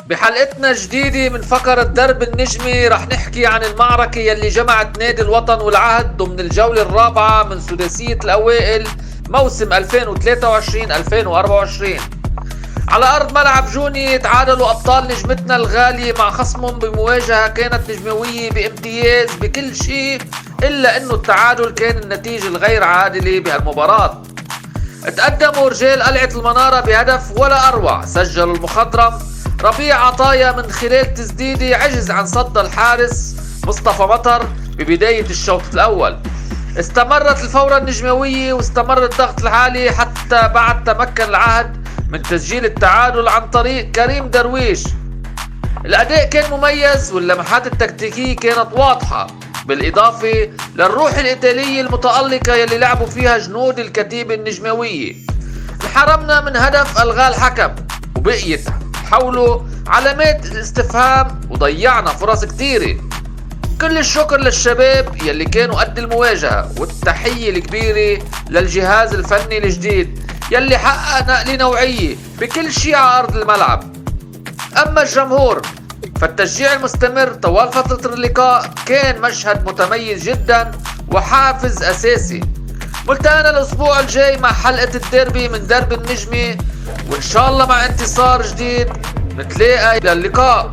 بحلقتنا الجديدة من فقرة درب النجمي رح نحكي عن المعركة يلي جمعت نادي الوطن والعهد ضمن الجولة الرابعة من سداسية الأوائل موسم 2023-2024. على أرض ملعب جوني تعادلوا أبطال نجمتنا الغالية مع خصمهم بمواجهة كانت نجموية بامتياز بكل شيء، إلا أنه التعادل كان النتيجة الغير عادلة بهالمباراة. تقدموا رجال قلعة المنارة بهدف ولا أروع، سجلوا المخضرم ربيع عطايا من خلال تسديدة عجز عن صد الحارس مصطفى مطر ببداية الشوط الأول. استمرت الفورة النجموية واستمر الضغط العالي حتى بعد تمكن العهد من تسجيل التعادل عن طريق كريم درويش. الأداء كان مميز واللمحات التكتيكية كانت واضحة، بالإضافة للروح الإيطالية المتألقة يلي لعبوا فيها جنود الكتيبة النجموية. انحرمنا من هدف ألغاه الحكم وبقيت حوله علامات الاستفهام وضيعنا فرص كتيرة. كل الشكر للشباب يلي كانوا قد المواجهة، والتحية الكبيرة للجهاز الفني الجديد يلي حقق نقلة نوعية بكل شيء على أرض الملعب. أما الجمهور فالتشجيع المستمر طوال فترة اللقاء كان مشهد متميز جدا وحافز أساسي. ملتقانا الأسبوع الجاي مع حلقة الديربي من درب النجمي، وإن شاء الله مع انتصار جديد نتلاقى. إلى اللقاء.